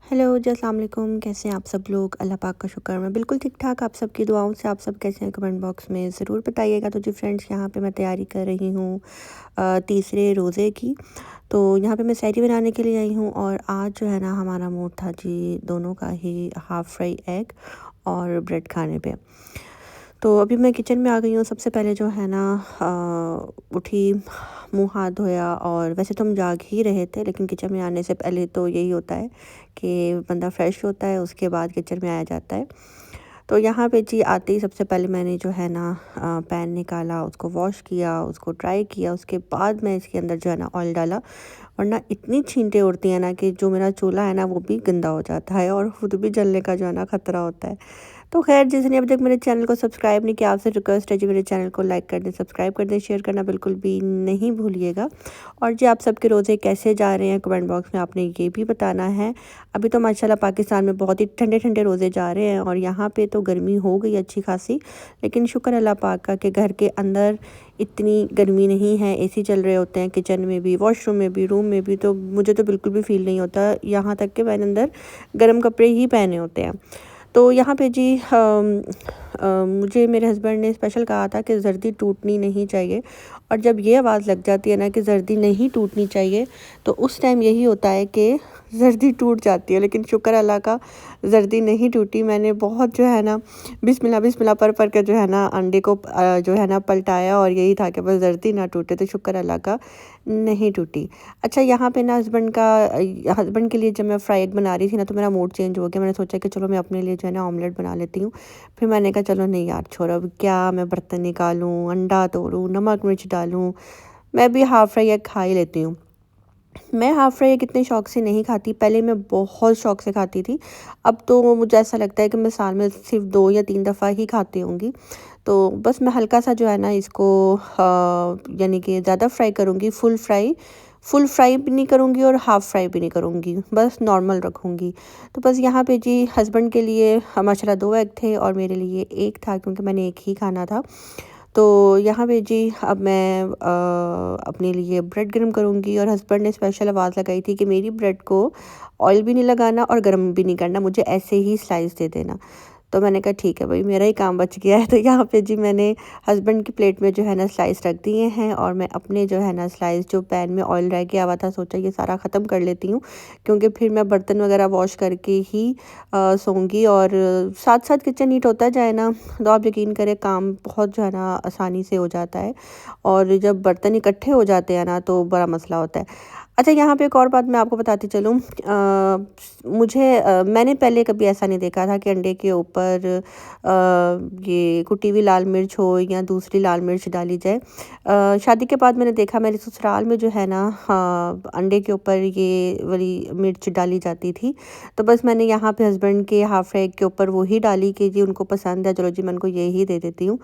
Hello जी, अस्सलाम वालेकुम। कैसे हैं आप सब लोग? अल्लाह पाक का शुक्र मैं बिल्कुल ठीक-ठाक। आप सबकी दुआओं से आप सब कैसे हैं कमेंट बॉक्स में ज़रूर बताइएगा। तो जी फ्रेंड्स, यहाँ पे मैं तैयारी कर रही हूँ तीसरे रोज़े की। तो यहाँ पे मैं सहरी बनाने के लिए आई हूँ और आज जो है ना हमारा मूड था जी दोनों का ही हाफ़ फ्राई एग और ब्रेड खाने पे। तो अभी मैं किचन में आ गई हूँ। सबसे पहले जो है ना उठी, मुँह हाथ धोया और वैसे तो हम जाग ही रहे थे, लेकिन किचन में आने से पहले तो यही होता है कि बंदा फ्रेश होता है, उसके बाद किचन में आया जाता है। तो यहाँ पे जी आते ही सबसे पहले मैंने जो है ना पैन निकाला, उसको वॉश किया, उसको ड्राई किया, उसके बाद मैं इसके अंदर जो है ना ऑयल डाला। वरना इतनी छींटें उड़ती हैं ना कि जो मेरा चूल्हा है ना वो भी गंदा हो जाता है और खुद भी जलने का जो है ना ख़तरा होता है। तो खैर, जिसने अभी तक मेरे चैनल को सब्सक्राइब नहीं किया, आपसे रिक्वेस्ट है जी मेरे चैनल को लाइक कर दें, सब्सक्राइब कर दें, शेयर करना बिल्कुल भी नहीं भूलिएगा। और जी आप सबके रोज़े कैसे जा रहे हैं कमेंट बॉक्स में आपने ये भी बताना है। अभी तो माशाल्लाह पाकिस्तान में बहुत ही ठंडे ठंडे रोज़े जा रहे हैं और यहाँ पे तो गर्मी हो गई अच्छी खासी, लेकिन शुक्र अल्लाह पाक का कि घर के अंदर इतनी गर्मी नहीं है। एसी चल रहे होते हैं किचन में भी, वॉशरूम में भी, रूम में भी। तो मुझे तो बिल्कुल भी फ़ील नहीं होता, यहाँ तक कि मैंने अंदर गर्म कपड़े ही पहने होते हैं। तो यहाँ पे जी मुझे मेरे हस्बैंड ने स्पेशल कहा था कि जर्दी टूटनी नहीं चाहिए। और जब ये आवाज़ लग जाती है ना कि जर्दी नहीं टूटनी चाहिए, तो उस टाइम यही होता है कि जर्दी टूट जाती है। लेकिन शुक्र अल्लाह का, जर्दी नहीं टूटी। मैंने बहुत जो है ना बिस्मिल्लाह बिस्मिल्लाह पर के जो है ना अंडे को जो है ना पलटाया और यही था कि बस जर्दी ना टूटे। तो शुक्र अल्लाह का नहीं टूटी। अच्छा, यहाँ पे ना हस्बैंड के लिए जब मैं फ्राई एग बना रही थी ना तो मेरा मूड चेंज हो गया। मैंने सोचा कि चलो मैं अपने लिए जो है ना ऑमलेट बना लेती हूँ। फिर मैंने कहा चलो नहीं यार छोड़ो, अब क्या मैं बर्तन निकालूँ, अंडा तोड़ूँ, नमक मिर्च डालूँ, मैं भी हाफ़ फ्राई एग खा ही लेती हूँ। मैं हाफ़ फ्राई एग इतने शौक से नहीं खाती, पहले मैं बहुत शौक से खाती थी। अब तो मुझे ऐसा लगता है कि मैं साल में सिर्फ 2 या 3 दफ़ा ही खाती होंगी। तो बस मैं हल्का सा जो है ना इसको यानी कि ज़्यादा फ्राई करूँगी, फुल फ्राई भी नहीं करूँगी और हाफ़ फ्राई भी नहीं करूँगी, बस नॉर्मल रखूँगी। तो बस यहाँ पे जी हस्बैंड के लिए माशाल्लाह 2 एग थे और मेरे लिए 1 था, क्योंकि मैंने 1 ही खाना था। तो यहाँ पे जी अब मैं अपने लिए ब्रेड गर्म करूँगी और हस्बैंड ने स्पेशल आवाज़ लगाई थी कि मेरी ब्रेड को ऑयल भी नहीं लगाना और गर्म भी नहीं करना, मुझे ऐसे ही स्लाइस दे देना। तो मैंने कहा ठीक है भाई, मेरा ही काम बच गया है। तो यहाँ पे जी मैंने हस्बैंड की प्लेट में जो है ना स्लाइस रख दिए हैं और मैं अपने जो है ना स्लाइस जो पैन में ऑयल रह गया हुआ था, सोचा ये सारा ख़त्म कर लेती हूँ, क्योंकि फिर मैं बर्तन वगैरह वॉश करके ही सोऊंगी। और साथ साथ किचन नीट होता जाए ना तो आप यकीन करें काम बहुत जो है ना आसानी से हो जाता है। और जब बर्तन इकट्ठे हो जाते हैं ना तो बड़ा मसला होता है। अच्छा, यहाँ पे एक और बात मैं आपको बताती चलूँ। मैंने पहले कभी ऐसा नहीं देखा था कि अंडे के ऊपर ये कुटी हुई लाल मिर्च हो या दूसरी लाल मिर्च डाली जाए। शादी के बाद मैंने देखा, मेरे ससुराल में जो है ना अंडे के ऊपर ये वाली मिर्च डाली जाती थी। तो बस मैंने यहाँ पे हस्बैंड के हाफ़ फ्राई के ऊपर वो ही डाली कि जी उनको पसंद है, चलो जी मैं उनको ये ही दे देती हूँ।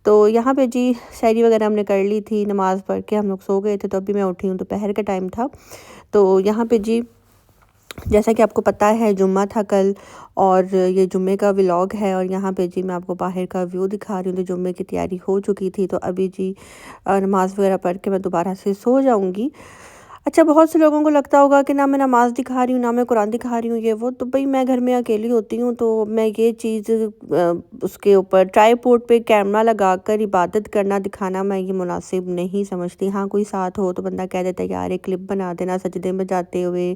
तो यहाँ पे जी सहरी वगैरह हमने कर ली थी, नमाज़ पढ़ के हम लोग सो गए थे। तो अभी मैं उठी हूँ, दोपहर का टाइम था। तो यहाँ पे जी जैसा कि आपको पता है जुम्मा था कल और ये जुम्मे का व्लॉग है। और यहाँ पे जी मैं आपको बाहर का व्यू दिखा रही हूँ। तो जुम्मे की तैयारी हो चुकी थी, तो अभी जी नमाज़ वगैरह पढ़ के मैं दोबारा से सो जाऊँगी। अच्छा, बहुत से लोगों को लगता होगा कि ना मैं नमाज़ दिखा रही हूँ, ना मैं कुरान दिखा रही हूँ, ये वो। तो भई मैं घर में अकेली होती हूँ, तो मैं ये चीज़ उसके ऊपर ट्राइपॉड पे कैमरा लगाकर इबादत करना, दिखाना मैं ये मुनासिब नहीं समझती। हाँ, कोई साथ हो तो बंदा कह देता है यार एक क्लिप बना देना सजदे में जाते हुए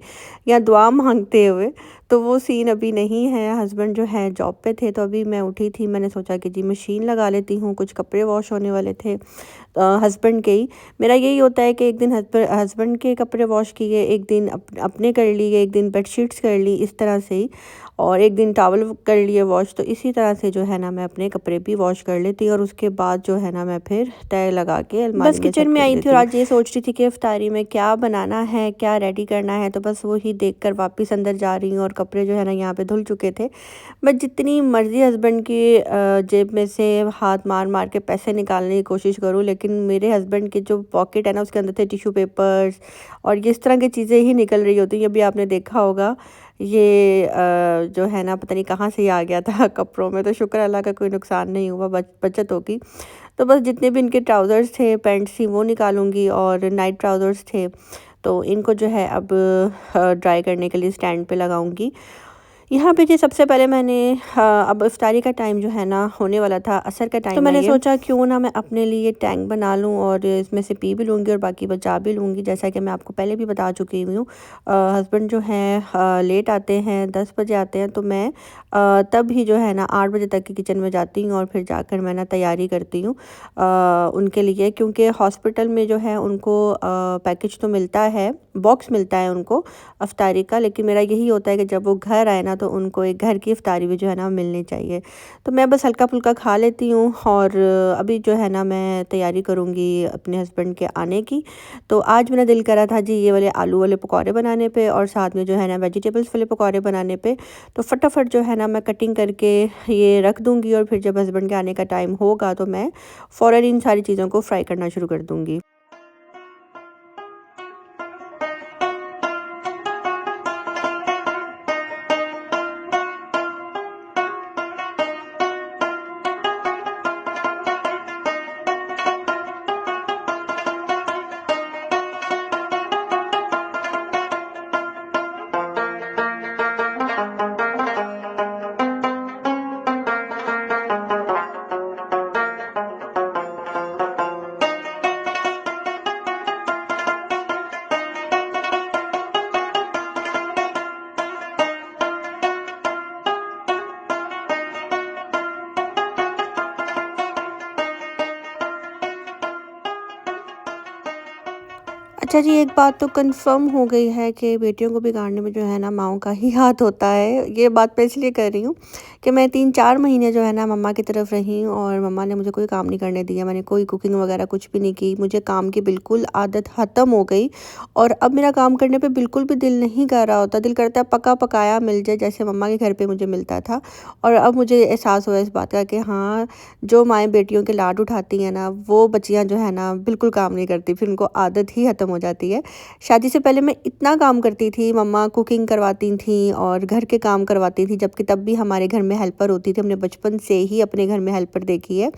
या दुआ मांगते हुए। तो वो सीन अभी नहीं है। हस्बैंड जो है जॉब पे थे, तो अभी मैं उठी थी, मैंने सोचा कि जी मशीन लगा लेती हूँ, कुछ कपड़े वॉश होने वाले थे हस्बैंड के ही। मेरा यही होता है कि एक दिन हस्बैंड के कपड़े वॉश किए, एक दिन अपने कर लिए, एक दिन बेडशीट्स कर ली, इस तरह से ही। और एक दिन टॉवल कर लिए वॉश। तो इसी तरह से जो है ना मैं अपने कपड़े भी वॉश कर लेती और उसके बाद जो है ना मैं फिर तय लगा के अलमारी बस में किचन में आई थी और आज ये सोच रही थी कि इफ्तारी में क्या बनाना है, क्या रेडी करना है। तो बस वो ही देख कर वापस अंदर जा रही हूँ और कपड़े जो है ना यहाँ पे धुल चुके थे। मैं जितनी मर्ज़ी हस्बैंड की जेब में से हाथ मार मार के पैसे निकालने की कोशिश करूँ, लेकिन मेरे हस्बैंड के जो पॉकेट है ना उसके अंदर थे टिश्यू पेपर्स और इस तरह की चीज़ें ही निकल रही होती हैं। अभी आपने देखा होगा ये जो है ना पता नहीं कहाँ से ही आ गया था कपड़ों में। तो शुक्र अल्लाह का कोई नुकसान नहीं हुआ, बचत होगी। तो बस जितने भी इनके ट्राउज़र्स थे, पैंट्स थी, वो निकालूंगी और नाइट ट्राउज़र्स थे तो इनको जो है अब ड्राई करने के लिए स्टैंड पे लगाऊंगी। यहाँ पे जी सबसे पहले मैंने अब इफ्तारी का टाइम जो है ना होने वाला था, असर का टाइम, तो मैंने सोचा क्यों ना मैं अपने लिए टैंक बना लूँ और इसमें से पी भी लूँगी और बाकी बचा भी लूँगी। जैसा कि मैं आपको पहले भी बता चुकी हुई हूँ, हस्बैंड जो हैं लेट आते हैं, 10 बजे आते हैं, तो मैं तब ही जो है ना 8 बजे तक की किचन में जाती हूँ और फिर जाकर मैं ना तैयारी करती हूँ उनके लिए, क्योंकि हॉस्पिटल में जो है उनको पैकेज तो मिलता है, बॉक्स मिलता है उनको अफ्तारी का, लेकिन मेरा यही होता है कि जब वो घर आए ना तो उनको एक घर की इफ्तारी भी जो है ना मिलनी चाहिए। तो मैं बस हल्का फुल्का खा लेती हूँ और अभी जो है ना मैं तैयारी करूँगी अपने हस्बैंड के आने की। तो आज मेरा दिल करा था जी ये वाले आलू वाले पकौड़े बनाने पे और साथ में जो है ना वेजिटेबल्स वाले पकौड़े बनाने पे। तो फटाफट जो है ना मैं कटिंग करके ये रख दूँगी और फिर जब हस्बैंड के आने का टाइम होगा तो मैं फ़ौरन इन सारी चीज़ों को फ्राई करना शुरू कर दूँगी। अच्छा जी, एक बात तो कन्फर्म हो गई है कि बेटियों को बिगाड़ने में जो है ना माँओं का ही हाथ होता है। ये बात मैं इसलिए कर रही हूँ कि मैं 3-4 महीने जो है ना मम्मा की तरफ रही हूँ और मम्मा ने मुझे कोई काम नहीं करने दिया। मैंने कोई कुकिंग वगैरह कुछ भी नहीं की। मुझे काम की बिल्कुल आदत ख़त्म हो गई और अब मेरा काम करने पे बिल्कुल भी दिल नहीं कर रहा होता। दिल करता है पका पकाया मिल जाए, जैसे मम्मा के घर पे मुझे मिलता था। और अब मुझे एहसास हुआ इस बात का कि हाँ, जो माएँ बेटियों के लाड उठाती हैं ना, वो बच्चियाँ जो है ना बिल्कुल काम नहीं करती, फिर उनको आदत ही ख़त्म हो जाती है। शादी से पहले मैं इतना काम करती थी, मम्मा कुकिंग करवाती थी और घर के काम करवाती थी, जबकि तब भी हमारे घर में हेल्पर होती थी। हमने बचपन से ही अपने घर में हेल्पर देखी है।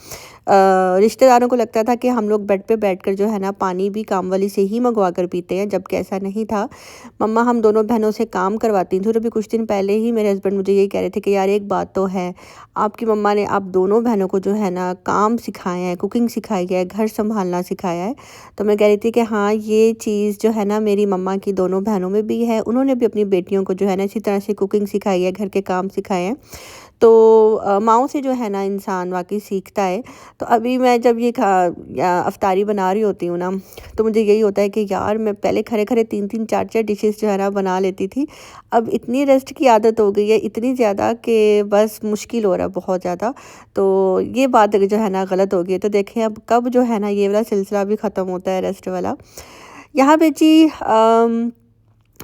रिश्तेदारों को लगता था कि हम लोग बेड पे बैठकर जो है ना पानी भी काम वाली से ही मंगवा कर पीते हैं, जबकि ऐसा नहीं था। मम्मा हम दोनों बहनों से काम करवाती थी और अभी कुछ दिन पहले ही मेरे हस्बैंड मुझे यही कह रहे थे कि यार एक बात तो है, आपकी मम्मा ने आप दोनों बहनों को जो है ना काम सिखाया है, कुकिंग सिखाई है, घर संभालना सिखाया है। तो मैं कह रही थी कि हाँ, ये चीज़ जो है ना मेरी मम्मा की दोनों बहनों में भी है। उन्होंने भी अपनी बेटियों को जो है ना इसी तरह से कुकिंग सिखाई है, घर के काम सिखाए हैं। तो माँओं से जो है ना इंसान वाक़ई सीखता है। तो अभी मैं जब ये अफ़्तारी बना रही होती हूँ ना, तो मुझे यही होता है कि यार मैं पहले खड़े-खड़े 3-3 4-4 डिशेज़ जो है ना बना लेती थी। अब इतनी रेस्ट की आदत हो गई है, इतनी ज़्यादा कि बस मुश्किल हो रहा है बहुत ज़्यादा। तो ये बात जो है ना गलत हो गई है। तो देखें अब कब जो है ना ये वाला सिलसिला भी ख़त्म होता है रेस्ट वाला। यहाँ पे जी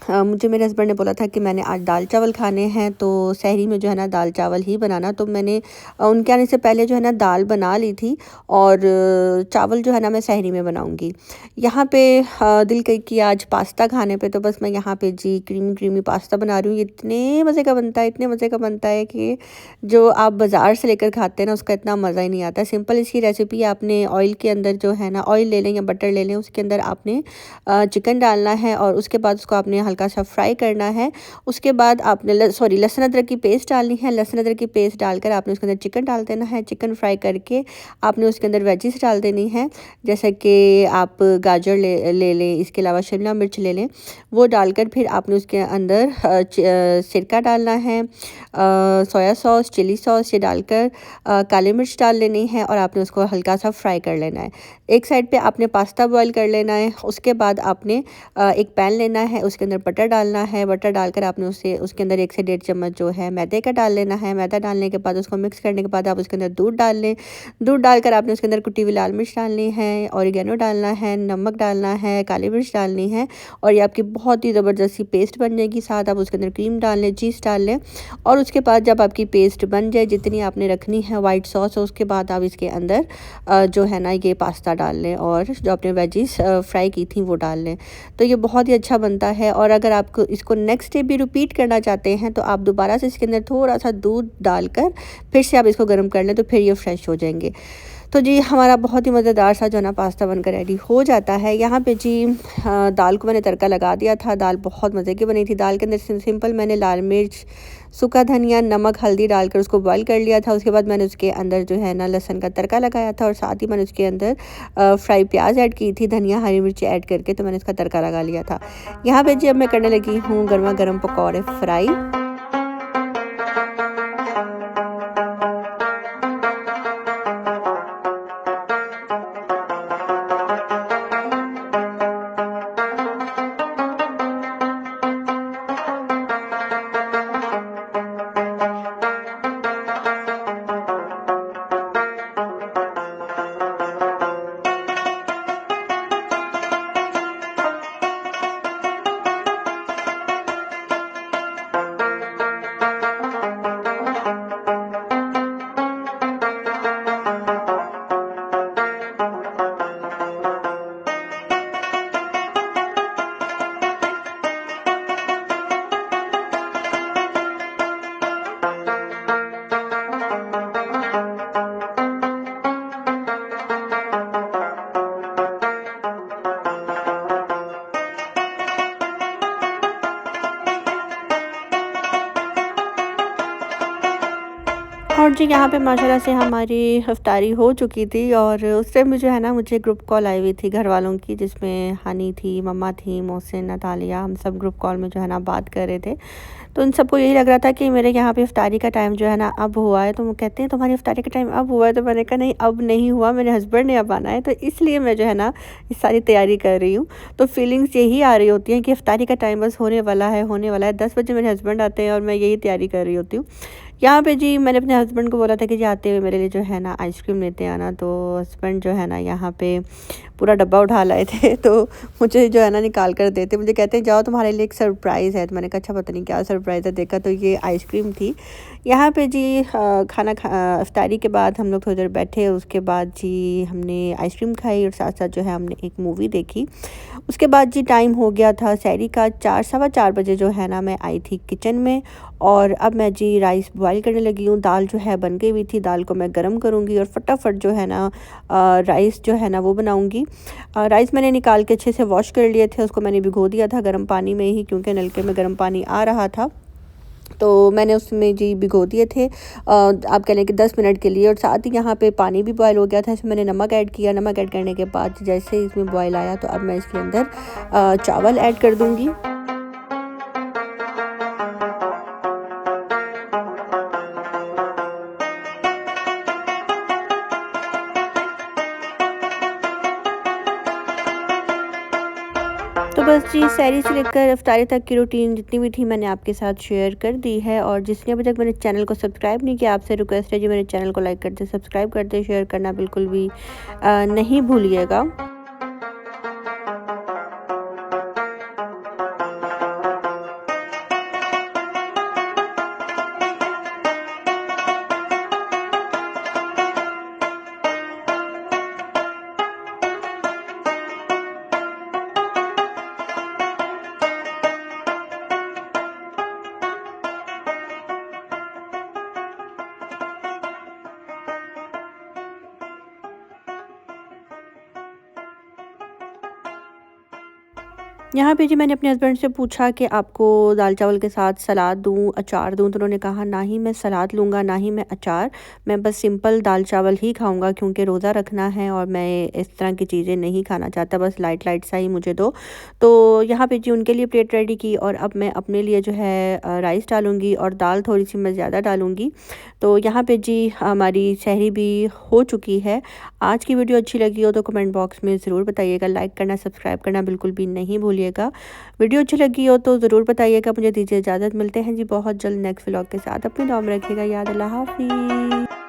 मुझे मेरे हस्बैंड ने बोला था कि मैंने आज दाल चावल खाने हैं, तो सहरी में जो है ना दाल चावल ही बनाना। तो मैंने उनके आने से पहले जो है ना दाल बना ली थी और चावल जो है ना मैं सहरी में बनाऊंगी। यहाँ पे दिल कही कि आज पास्ता खाने पे, तो बस मैं यहाँ पे जी क्रीमी क्रीमी पास्ता बना रही हूँ। ये इतने मज़े का बनता है, इतने मज़े का बनता है कि जो आप बाज़ार से लेकर खाते हैं ना उसका इतना मज़ा ही नहीं आता। सिंपल इसकी रेसिपी, आपने ऑयल के अंदर जो है ना ऑयल ले लें या बटर ले लें, उसके अंदर आपने चिकन डालना है और उसके बाद उसको आपने हल्का सा फ्राई करना है। उसके बाद आपने लहसुन अदरक की पेस्ट डालनी है। लहसुन अदरक की पेस्ट डालकर आपने उसके अंदर चिकन डाल देना है। चिकन फ्राई करके आपने उसके अंदर वेजिस डाल देनी है, जैसे कि आप गाजर ले लें, इसके अलावा शिमला मिर्च ले लें। वो डालकर फिर आपने उसके अंदर सिरका डालना है, सोया सॉस, चिली सॉस ये डालकर काली मिर्च डाल लेनी है और आपने उसको हल्का सा फ्राई कर लेना है। एक साइड पे आपने पास्ता बॉईल कर लेना है। उसके बाद आपने एक पैन लेना है, उसके अंदर बटर डालना है। बटर डालकर आपने उसके अंदर 1 से 1.5 चम्मच जो है मैदे का डाल लेना है। मैदा डालने के बाद उसको मिक्स करने के बाद आप उसके अंदर दूध डाल लें। दूध डालकर आपने उसके अंदर कुटी हुई लाल मिर्च डालनी है, ऑरिगेनो डालना है, नमक डालना है, काली मिर्च डालनी है और ये आपकी बहुत ही ज़बरदस्त सी पेस्ट बन जाएगी। साथ आप उसके अंदर क्रीम डाल लें, चीज़ डाल लें और उसके बाद जब आपकी पेस्ट बन जाए, जितनी आपने रखनी है वाइट सॉस, उसके बाद आप इसके अंदर जो है ना ये पास्ता डाल लें और जो आपने वेजिस फ्राई की थी वो डाल लें। तो ये बहुत ही अच्छा बनता है। और अगर आपको इसको नेक्स्ट डे भी रिपीट करना चाहते हैं तो आप दोबारा से इसके अंदर थोड़ा सा दूध डालकर फिर से आप इसको गर्म कर लें, तो फिर ये फ्रेश हो जाएंगे। तो जी हमारा बहुत ही मज़ेदार सा जो ना पास्ता बनकर रेडी हो जाता है। यहाँ पे जी दाल को मैंने तड़का लगा दिया था। दाल बहुत मज़े की बनी थी। दाल के अंदर सिंपल मैंने लाल मिर्च, सूखा धनिया, नमक, हल्दी डालकर उसको बॉईल कर लिया था। उसके बाद मैंने उसके अंदर जो है ना लहसुन का तड़का लगाया था और साथ ही मैंने उसके अंदर फ्राई प्याज ऐड की थी, धनिया, हरी मिर्ची ऐड करके, तो मैंने इसका तड़का लगा लिया था। यहाँ पे जी अब मैं करने लगी हूँ गरमा गरम पकौड़े फ्राई। और जी यहाँ पे माशाल्लाह से हमारी इफ्तारी हो चुकी थी और उस टाइम भी जो है ना मुझे ग्रुप कॉल आई हुई थी घर वालों की, जिसमें हनी थी, मम्मा थी, मोहसिन, नतालिया, हम सब ग्रुप कॉल में जो है ना बात कर रहे थे। तो उन सबको यही लग रहा था कि मेरे यहाँ पे इफ्तारी का टाइम जो है ना अब हुआ है। तो वो कहते हैं तुम्हारी इफ्तारी का टाइम अब हुआ है। तो मैंने कहा नहीं, अब नहीं हुआ, मेरे हस्बैंड ने अब आना है, तो इसलिए मैं जो है ना ये सारी तैयारी कर रही हूँ। तो फीलिंग्स यही आ रही होती हैं कि इफ्तारी का टाइम बस होने वाला है, होने वाला है। 10 बजे मेरे हस्बैंड आते हैं और मैं यही तैयारी कर रही होती हूँ। यहाँ पे जी मैंने अपने हस्बैंड को बोला था कि जी आते हुए मेरे लिए जो है ना आइसक्रीम लेते आना। तो हस्बैंड जो है ना यहाँ पे पूरा डब्बा उठा लाए थे, तो मुझे जो है ना निकाल कर देते, मुझे कहते हैं जाओ तुम्हारे लिए एक सरप्राइज़ है। तो मैंने कहा अच्छा पता नहीं क्या सरप्राइज़ है। देखा तो ये आइसक्रीम थी। यहाँ पे जी इफ्तारी के बाद हम लोग थोड़ी देर बैठे, उसके बाद जी हमने आइसक्रीम खाई और साथ साथ जो है हमने एक मूवी देखी। उसके बाद जी टाइम हो गया था सहरी का। 4 सवा 4 बजे जो है ना मैं आई थी किचन में और अब मैं जी राइस बॉईल करने लगी हूँ। दाल जो है बन गई हुई थी, दाल को मैं गरम करूँगी और फटाफट जो है ना राइस जो है ना वो बनाऊँगी। राइस मैंने निकाल के अच्छे से वॉश कर लिए थे, उसको मैंने भिगो दिया था गर्म पानी में ही, क्योंकि नलके में गर्म पानी आ रहा था। तो मैंने उसमें जी भिगो दिए थे आप कह लें कि 10 मिनट के लिए। और साथ ही यहाँ पे पानी भी बॉयल हो गया था, इसमें मैंने नमक ऐड किया। नमक ऐड करने के बाद जैसे ही इसमें बॉयल आया तो अब मैं इसके अंदर चावल ऐड कर दूँगी। तो बस जी सहरी से लेकर इफ्तारी तक की रूटीन जितनी भी थी मैंने आपके साथ शेयर कर दी है। और जिसने अभी तक मेरे चैनल को सब्सक्राइब नहीं किया, आपसे रिक्वेस्ट है जी मेरे चैनल को लाइक कर दे, सब्सक्राइब कर दे, शेयर करना बिल्कुल भी नहीं भूलिएगा। यहाँ पे जी मैंने अपने हस्बैंड से पूछा कि आपको दाल चावल के साथ सलाद दूँ, अचार दूँ? तो उन्होंने कहा ना ही मैं सलाद लूँगा, ना ही मैं अचार, मैं बस सिंपल दाल चावल ही खाऊँगा, क्योंकि रोज़ा रखना है और मैं इस तरह की चीज़ें नहीं खाना चाहता, बस लाइट लाइट सा ही मुझे दो। तो यहाँ पे जी उनके लिए प्लेट रेडी की और अब मैं अपने लिए जो है राइस डालूँगी और दाल थोड़ी-सी मैं ज़्यादा डालूँगी। तो यहाँ पे जी हमारी सहरी भी हो चुकी है। आज की वीडियो अच्छी लगी हो तो कमेंट बॉक्स में ज़रूर बताइएगा, लाइक करना, सब्सक्राइब करना बिल्कुल भी नहीं भूलिएगा। वीडियो अच्छी लगी हो तो ज़रूर बताइएगा। मुझे दीजिए इजाज़त, मिलते हैं जी बहुत जल्द नेक्स्ट व्लॉग के साथ। अपनी दुआ में रखिएगा याद। अल्लाह हाफ़िज़।